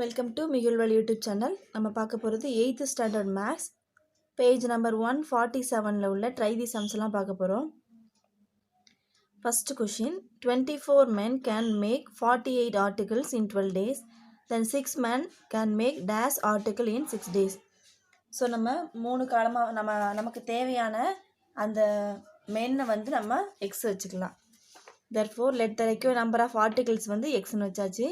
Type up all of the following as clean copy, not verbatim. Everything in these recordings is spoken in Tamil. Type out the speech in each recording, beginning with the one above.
வெல்கம் டு மிகுல்வல் யூடியூப் சேனல். நம்ம பார்க்க போகிறது 8th standard maths page number 147 உள்ள ட்ரை தி சம்ஸ்லாம் பார்க்க போகிறோம். First question, 24 men can make 48 articles in 12 days, then 6 men can make dash article in 6 days. So நம்ம 3 காலமாக நமக்கு தேவையான அந்த மென்னை வந்து நம்ம எக்ஸ் வச்சுக்கலாம். therefore let the required number of articles வந்து எக்ஸ்னு வச்சாச்சு.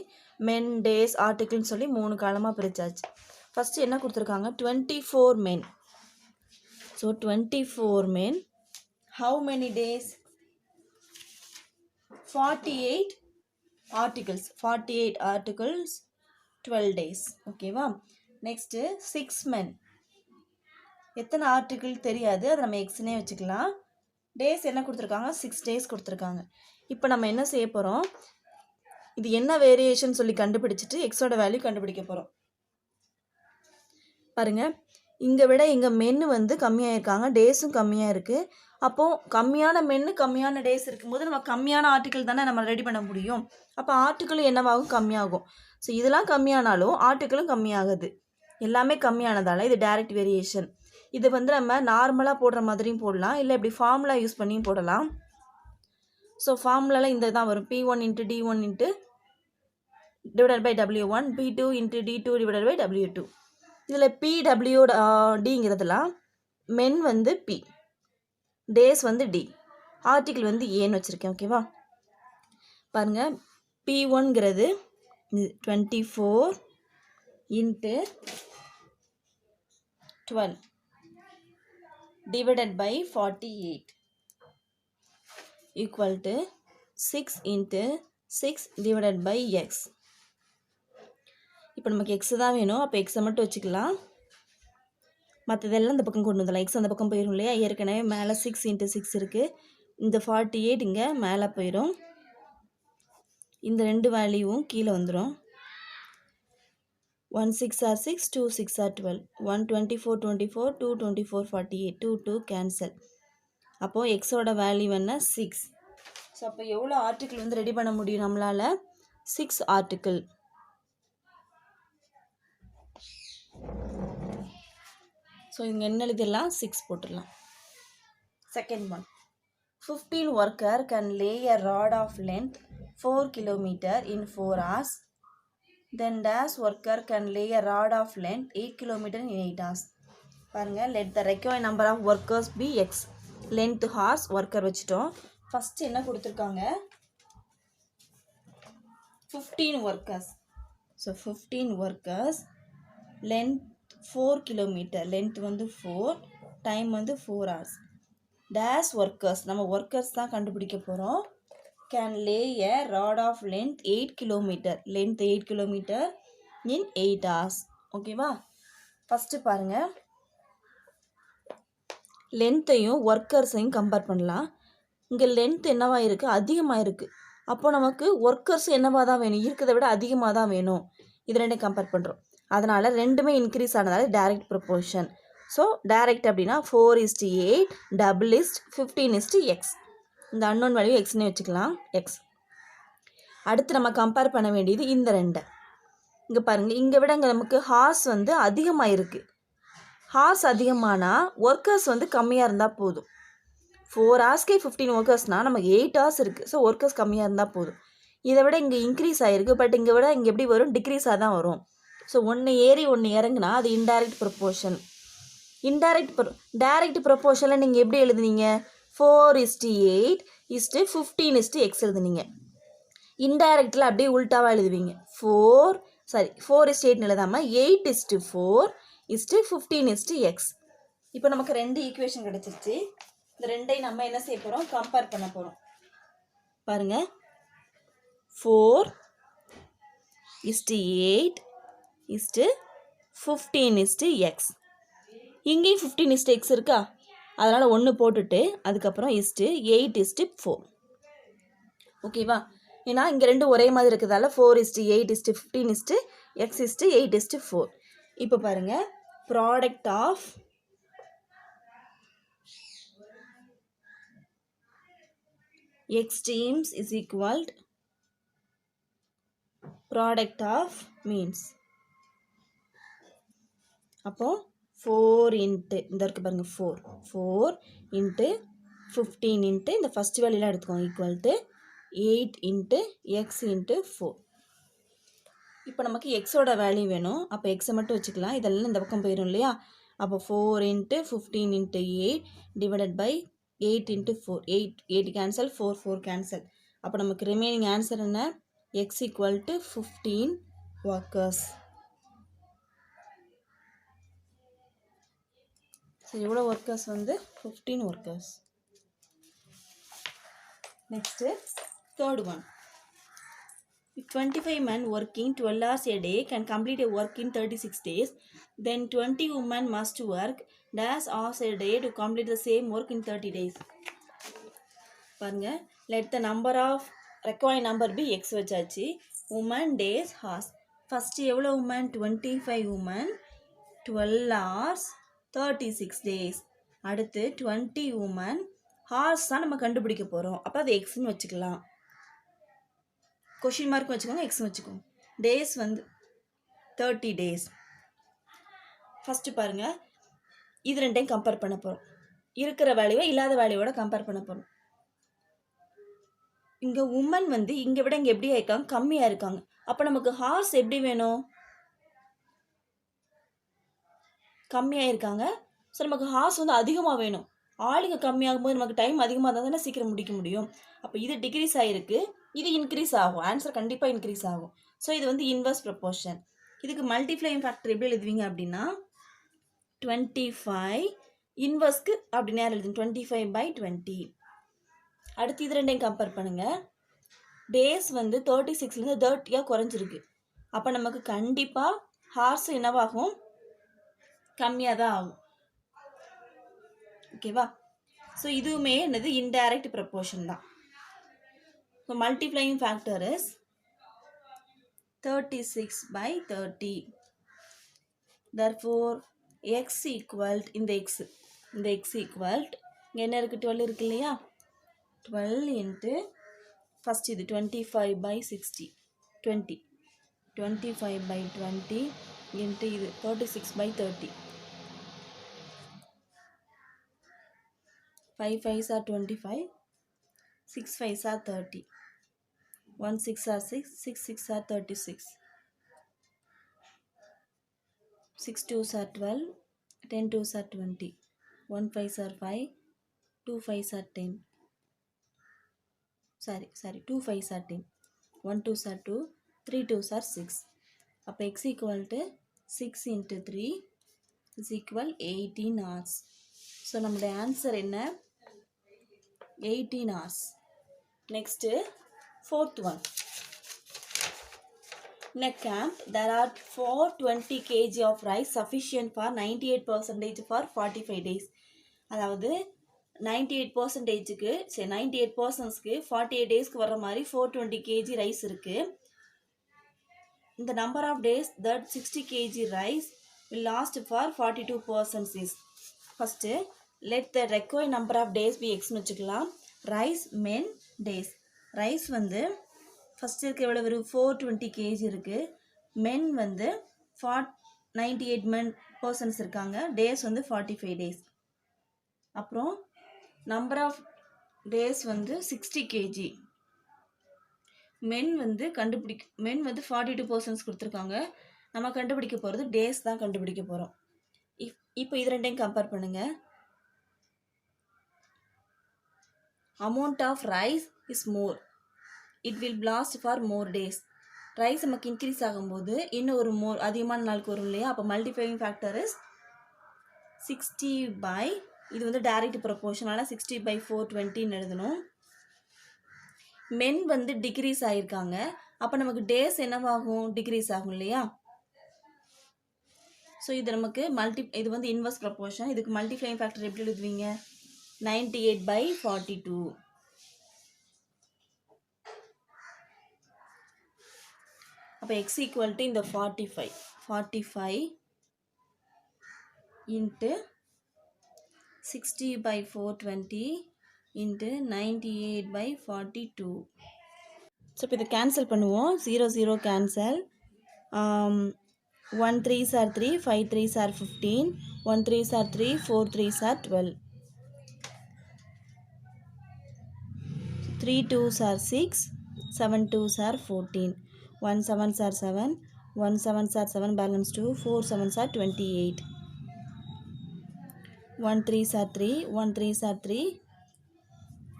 men, days, articles சொல்லி 3 காலமாக பிரிச்சாச்சு. ஃபஸ்ட்டு என்ன கொடுத்துருக்காங்க, 24 men. So 24 men, how many days? 48 articles, 48 articles, 12 days. ஓகேவா? நெக்ஸ்ட்டு 6 men, எத்தனை ஆர்டிக்கிள் தெரியாது, அதை நம்ம எக்ஸ்னே வச்சுக்கலாம். டேஸ் என்ன கொடுத்துருக்காங்க, 6 days கொடுத்துருக்காங்க. இப்போ நம்ம என்ன செய்ய போகிறோம், இது என்ன வேரியேஷன் சொல்லி கண்டுபிடிச்சிட்டு எக்ஸோட வேல்யூ கண்டுபிடிக்க போகிறோம். பாருங்கள், இங்கே விட இங்கே மென்னு வந்து கம்மியாக இருக்காங்க, டேஸும் கம்மியாக இருக்குது. அப்போது கம்மியான மென்னு கம்மியான டேஸ் இருக்கும்போது நம்ம கம்மியான ஆர்டிக்கிள் தானே நம்ம ரெடி பண்ண முடியும். அப்போ ஆர்டிக்கிளும் என்னவாகும், கம்மியாகும். ஸோ இதெல்லாம் கம்மியானாலும் ஆர்டிக்கிளும் கம்மியாகுது. எல்லாமே கம்மியானதால் இது டைரக்ட் வேரியேஷன். இது வந்து நம்ம நார்மலாக போடுற மாதிரியும் போடலாம், இல்லை இப்படி ஃபார்முலா யூஸ் பண்ணியும் போடலாம். ஸோ ஃபார்முலாவில் இந்த தான் வரும், P1 × D1 divided by W1, P2 × D2 divided by W2. இதில் PW Dங்கிறதுலாம் மென் வந்து P, டேஸ் வந்து D, ஆர்டிக்கிள் வந்து ஏன்னு வச்சுருக்கேன். ஓகேவா? பாருங்கள், P1ங்கிறது 24 × 12 divided by 48 equal to 6 × 6 divided by x. இப்போ நமக்கு எக்ஸ் தான் வேணும், அப்போ எக்ஸை மட்டும் வச்சுக்கலாம். மற்றதெல்லாம் இந்த பக்கம் கொண்டு வந்துடலாம். எக்ஸ் அந்த பக்கம் போயிடும் இல்லையா, ஏற்கனவே மேலே 6 × 6 இருக்குது. இந்த 48 இங்கே மேலே போயிடும். இந்த ரெண்டு வேல்யூவும் கீழே வந்துடும். 1 6 are 6, 2 6 are 12, 1 24 24, 2 24 48, 2 2 கேன்சல். அப்போது எக்ஸோட வேல்யூ என்ன, 6. ஸோ அப்போ எவ்வளோ ஆர்டிக்கிள் வந்து ரெடி பண்ண முடியும் நம்மளால், 6 ஆர்டிக்கிள். ஸோ இங்கே என்ன எழுதிடலாம், 6 போட்டுடலாம். Second one, 15 worker can lay a rod of length 4 km in 4 hours. Then dash worker can lay a rod of length 8 km in 8 hours. பாருங்கள், let the required number of workers be x. length hours, worker வச்சுட்டோம். ஃபஸ்ட்டு என்ன கொடுத்துருக்காங்க, 15 workers. So 15 workers, length 4 km, length வந்து 4, டைம் வந்து 4 hours. dash workers, நம்ம workers தான் கண்டுபிடிக்க போகிறோம். can lay a rod of length 8 km, length 8 km in 8 hours. ஓகேவா? ஃபஸ்ட்டு பாருங்கள், லென்த்தையும் ஒர்க்கர்ஸையும் கம்பேர் பண்ணலாம். இங்கே லென்த் என்னவாக இருக்குது, அதிகமாக இருக்குது. அப்போ நமக்கு ஒர்க்கர்ஸ் என்னவாக தான் வேணும், இருக்கிறத விட அதிகமாக தான் வேணும். இது ரெண்டையும் கம்பேர் பண்ணுறோம். அதனால் ரெண்டுமே இன்க்ரீஸ் ஆனதால் டைரக்ட் ப்ரொப்போர்ஷன். ஸோ டைரக்ட் அப்படின்னா 4:8, டபுள் இஸ்ட் 15:x. இந்த அன்னோன் வேல்யூ எக்ஸ்னே வச்சுக்கலாம், எக்ஸ். அடுத்து நம்ம கம்பேர் பண்ண வேண்டியது இந்த ரெண்டை. இங்கே பாருங்கள், இங்கே விட இங்கே நமக்கு ஹார்ஸ் வந்து அதிகமாக இருக்குது. ஹார்ஸ் அதிகமானால் ஒர்க்கர்ஸ் வந்து கம்மியாக இருந்தால் போதும். 4 ஹார்ஸ்க்கே 15 ஒர்க்கர்ஸ்னால் நமக்கு 8 ஹார்ஸ் இருக்குது. ஸோ ஒர்க்கர்ஸ் கம்மியாக இருந்தால் போதும். இதை விட இங்கே இன்க்ரீஸ் ஆகிருக்கு, பட் இங்கே விட இங்கே எப்படி வரும், டிக்ரீஸாக தான் வரும். ஸோ ஒன்று ஏறி ஒன்று இறங்குனா அது இன்டைரக்ட் ப்ரொப்போர்ஷன். டைரக்ட் ப்ரொப்போர்ஷனில் நீங்கள் எப்படி எழுதுனீங்க, 4:8 15:x எழுதுனீங்க. இன்டைரக்டில் அப்படியே உல்ட்டாவாக எழுதுவீங்க. 4:8 எழுதாமல் 8:4 15:x. இப்போ நமக்கு ரெண்டு ஈக்குவேஷன் கிடச்சிருச்சு. இந்த ரெண்டையும் நம்ம என்ன செய்ய போகிறோம், கம்பேர் பண்ண போகிறோம். பாருங்கள், 4:8 15:x. இங்கேயும் 15:x இருக்கா, அதனால் 1 போட்டுட்டு அதுக்கப்புறம் 8:4. ஓகேவா? ஏன்னா இங்கே ரெண்டு ஒரே மாதிரி இருக்கிறதால 4:8 15:x 8:4. இப்போ பாருங்கள், product of extremes is equal to product of means. அப்போது 4 இன்ட்டு இந்த இருக்குது பாருங்கள் 4 இன்ட்டு 15 இன்ட்டு இந்த ஃபஸ்ட் வேல்யூலாம் எடுத்துக்கோங்க equal to 8 into X into 4. இப்போ நமக்கு எக்ஸோட வேல்யூ வேணும். அப்போ எக்ஸை மட்டும் வச்சுக்கலாம். இதெல்லாம் இந்த பக்கம் போயிடும் இல்லையா? அப்போ 4 into 15 into 8 divided by 8 into 4. 8 cancel, 4 cancel. அப்போ நமக்கு ரிமைனிங் ஆன்சர் என்ன? X equal to 15 workers. So எவ்வளோ ஒர்க்கர்ஸ் வந்து 15 workers. Next third one. If 25 men working 12 hours a day can complete a work in 36 days, then 20 women must work dash hours a day to complete the same work in 30 days. பாருங்க, let the number of required number be x வச்சாச்சு. women days hours. ஃபர்ஸ்ட் எவ்வளோ women? 25 women 12 hours 36 days. அடுத்து 20 women hours தான் நம்ம கண்டுபிடிக்க போகிறோம். அப்போ அது எக்ஸ்ன்னு வச்சுக்கலாம். கொஷின் மார்க் வச்சுக்கோங்க, எக்ஸ்ன்னு வச்சுக்கோங்க. டேஸ் வந்து 30 days. ஃபஸ்ட்டு பாருங்கள், இது ரெண்டையும் கம்பேர் பண்ண போகிறோம். இருக்கிற வேல்யூவை இல்லாத வேல்யூவோட கம்பேர் பண்ண போகிறோம். இங்கே உமன் வந்து இங்கே விட இங்கே எப்படி ஆயிருக்காங்க? கம்மியாக இருக்காங்க. அப்போ நமக்கு ஹார்ஸ் எப்படி வேணும்? கம்மியாக இருக்காங்க. ஸோ நமக்கு ஹார்ஸ் வந்து அதிகமாக வேணும். ஆளுங்க கம்மியாகும் போது நமக்கு டைம் அதிகமாக இருந்தால் தானே சீக்கிரம் முடிக்க முடியும். அப்போ இது டிக்ரீஸ் ஆகிருக்கு, இது இன்க்ரீஸ் ஆகும். ஆன்சர் கண்டிப்பாக இன்க்ரீஸ் ஆகும். ஸோ இது வந்து இன்வர்ஸ் ப்ரொபோர்ஷன். இதுக்கு மல்டிப்ளையிங் ஃபேக்டர் எப்படி எழுதுவீங்க அப்படின்னா 25 இன்வர்ஸ்க்கு அப்படி நேரம் எழுதுங்க. 25/20. அடுத்து இது ரெண்டையும் கம்பேர் பண்ணுங்கள். டேஸ் வந்து 36லேருந்து 30 குறைஞ்சிருக்கு. அப்போ நமக்கு கண்டிப்பாக ஹார்ஸ் என்னவாகும்? கம்மியாக தான் ஆகும். ஓகேவா? ஸோ இதுவுமே என்னது? இன்டைரக்ட் ப்ரொபோர்ஷன் தான். So multiplying factor is 36/30. therefore x ஈக்குவல்ட் இந்த x ஈக்குவல்ட் என்ன இருக்குது? 12 இருக்கு இல்லையா? 12 இன்ட்டு ஃபஸ்ட் இது 25/60 20 25/20 இன்ட்டு இது 36/30. 5 5s are 25, 6 5s are 30, 1 6 are 6, 6 6 are 36, 6 2s are 12, 10 2s are 20, 1 5s are 5, 2 5s are 10. Sorry, 2 5s are 10, 1 2s are 2, 3 2s are 6. அப்போ x equal to 6 into 3 is equal 18 hours. So நம்மளுடைய ஆன்சர் என்ன? 18 hours. Next, fourth one. In a camp, there are 420 kg of rice sufficient for 98% for 45 days. அதாவது 98%க்கு 98%க்கு 48 டேஸ்க்கு வர்ற மாதிரி 420 kg ரைஸ் இருக்குது. இந்த number of days that 60 kg rice will last for 42% is. First let the required number of days be xன்னு வச்சுக்கலாம். Rice men days. ரைஸ் வந்து ஃபஸ்ட்டு இருக்க எவ்வளோ வரும்? 420 kg இருக்குது. மென் வந்து 98 பர்சன்ஸ் இருக்காங்க. டேஸ் வந்து 45 days. அப்புறம் நம்பர் ஆஃப் டேஸ் வந்து 60 kg. மென் வந்து 42% கொடுத்துருக்காங்க. நம்ம கண்டுபிடிக்க போகிறது டேஸ் தான் கண்டுபிடிக்க போகிறோம். இப்போ இது ரெண்டையும் கம்பேர் பண்ணுங்கள். amount of rice is more, it will last for more days. Rice நமக்கு இன்க்ரீஸ் ஆகும்போது இன்னும் ஒரு அதிகமான நாளுக்கு வரும் இல்லையா? அப்போ மல்டிப்ளையிங் ஃபேக்டர் இஸ் 60 by, இது வந்து டைரக்ட் ப்ரொபோர்ஷனால 60/420 எழுதணும். மென் வந்து டிக்ரீஸ் ஆகிருக்காங்க. அப்போ நமக்கு டேஸ் என்னவாகும்? டிக்ரீஸ் ஆகும் இல்லையா? ஸோ இது நமக்கு இது வந்து இன்வர்ஸ் ப்ரொபோர்ஷன். இதுக்கு மல்டிப்ளையிங் ஃபேக்டர் எப்படி எழுதுவீங்க? 98/42. அப்போ x equal to இந்த 45 இன்ட்டு 60/420 இன்ட்டு 98/42. ஸோ இப்போ இதை கேன்சல் பண்ணுவோம். 0 0 cancel. 1 3s are 3, 5 3s are 15, 1 3s are 3, 4 3s are 12, 3 2s are 6, 7 2s are 14, 1 7s are 7, 1 7s are 7, balance 2, 4 7s are 28, 1 3s are 3, 1 3s are 3,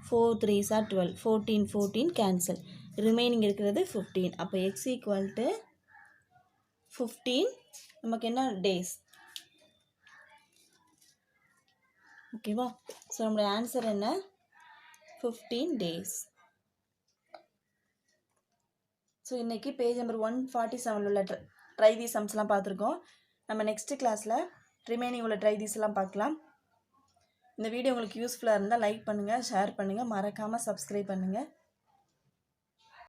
4 3s are 12, 14 14 cancel, remaining இருக்கிறது 15. அப்போ x equal to 15 நமக்கு என்ன days. ஓகேவா? ஸோ நம்மளுடைய ஆன்சர் என்ன? 15 days. ஸோ இன்றைக்கி பேஜ் நம்பர் 147 உள்ள ட்ரை தி சம்ஸ்லாம் பார்த்துருக்கோம். நம்ம நெக்ஸ்ட்டு கிளாஸில் ரிமைனிங் உள்ள ட்ரை தீஸ்லாம் பார்க்கலாம். இந்த வீடியோ உங்களுக்கு யூஸ்ஃபுல்லாக இருந்தால் லைக் பண்ணுங்கள், ஷேர் பண்ணுங்கள், மறக்காமல் சப்ஸ்கிரைப் பண்ணுங்கள்.